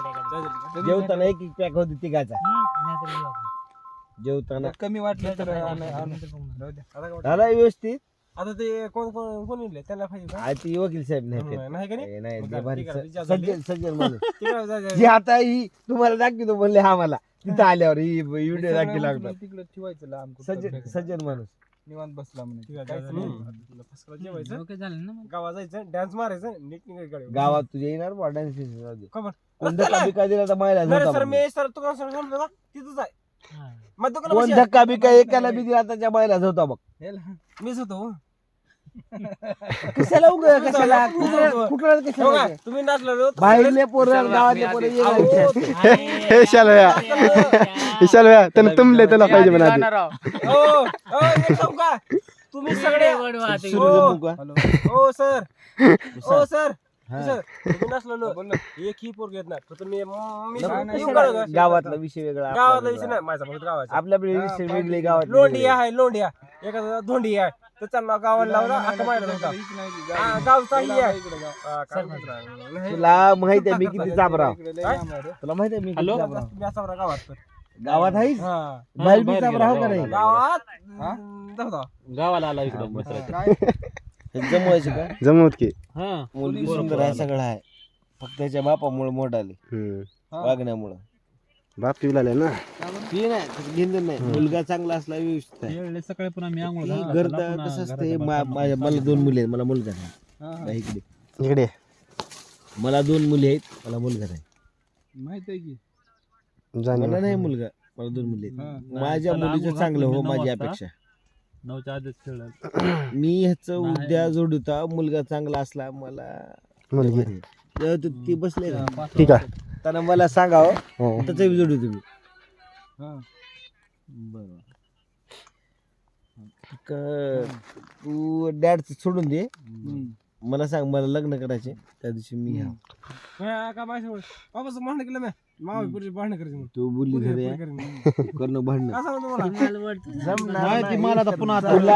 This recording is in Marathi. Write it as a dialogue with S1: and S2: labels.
S1: जेवताना एक एक पॅक होती तिघाचा जेवताना
S2: कमी वाटलं तर
S1: झाला व्यवस्थित.
S3: आता ते कोण इले त्याला पाहिजे का?
S1: ती वकील साहेब नाही
S3: नाही का नाही?
S1: ते. नाही
S3: मग
S1: ते भारी
S3: ठीक आहे, ठीक आहे.
S1: सज्जन सज्जन माणूस.
S3: तिकडं जा, जा,
S1: जी आता ही तुम्हाला दाखवतो म्हणले हा मला तिथं आल्यावर ही व्हिडिओ दाखवी लागतात.
S2: तिकडे ठेवायचं लांब कुठं
S1: सज्जन
S2: फेकायचं.
S1: सज्जन माणूस.
S2: निवांत बसला म्हणे
S3: ठीक आहे,
S2: काहीच
S3: जा, जा,
S2: नाही.
S3: जा. तुला फसकला जेवायचं
S4: झालं ना
S3: गावात जायचं डॅन्स मारायचं नीट निघायचं
S1: गावात तुझ्या येणार डान्स
S3: खबर
S1: कोण धक्का बिक्का दिला तर महिला
S3: नाही
S1: झोपता
S3: सर
S1: म्हणले.
S3: मी सर तुला सांगतो का तिथंच आहे मग
S1: कोण
S3: दुकान
S1: धक्का बिक्का एकाला बी दिला त्याच्या महिला झोपता बघ.
S3: मीच होतो
S1: कशाला उग कशाला कुठला
S3: हो
S1: कशाला
S3: का? तुम्ही नाचलो
S1: बाहेरले पोरं गावातले पोरं येणार.
S5: शालव्या शालव्या त्याला तुमले त्याला पाहिजे म्हणा आधी.
S3: तुम्ही सगळे
S1: सूर्य मुका.
S3: हो सर हो सर
S1: हा.
S3: सर तुम्ही नसलो एक ही पोर घेत नाही फक्त मी येऊ का?
S1: गावातला विषय वेगळा
S3: गावातला विषय नाही माझा फक्त गावाचा
S1: आपल्या विषय वेगळे गावात
S3: लोंढिया आहे लोंढिया एखादा धोंडी आहे त्याचं नाव गावाला लावला आता माहिती होता गावचा ही आहे हा, काय म्हणतात? नाही.
S1: तुला माहिती आहे मी किती चाबराव तुला माहिती आहे मी किती
S3: जास्त
S1: चाबराव?
S3: मी असा बरा गावात तर.
S1: गावात आहेस
S3: हा.
S1: बाहेर बी चाबराव का नाही
S3: गावात जाऊ
S4: गावाला आला इकडे
S1: जमवायचं का
S5: जमवत की
S1: मुलगी सुंदर आहे सगळं आहे फक्त त्याच्या बापामुळे मोठ आले वागण्यामुळं
S5: बाप पिवला ना
S1: ती नाही तसं घेणं नाही मुलगा चांगला असला व्यवस्थित आहे.
S4: सकाळी पुन्हा मी आंघोळ
S1: ती
S4: घालणार.
S1: घर
S4: पुन्हा
S1: तर कसं असतं
S4: घराच्या बाहेर
S1: माझ्या मला 2 मुली आहेत मला मुलगा नाही बा इकडे
S5: इकडे
S1: मला 2 मुली आहेत मला मुलगा नाही
S2: माहित आहे की
S1: मला नाही मुलगा मला 2 मुली आहेत माझ्या मुलीचं चांगलं हो माझी अपेक्षा
S4: 9च्या आधीच खेळलं
S1: मी ह्याच उद्या जोडता मुलगा चांगला असला मला
S5: मुलगी
S1: ती बसले ना
S5: ठीक आहे
S1: त्यांना मला सांगावं
S5: हो.
S1: त्याचं जोडू तुम्ही तू डॅड सोडून दे मला सांग मला लग्न करायचे त्या दिवशी मी घ्या
S3: का माझ्या बाबाचं भांडण केलं मी मावळीपुरीची भांडण करायची म्हणून.
S1: तू बोलली घरी
S3: पुरी करीन.
S1: करणं भांडण
S3: काय सांगू तुम्हाला
S1: जमणार
S4: नाही, ती
S1: नाही.
S4: मला आता पुन्हा आता-
S1: तुला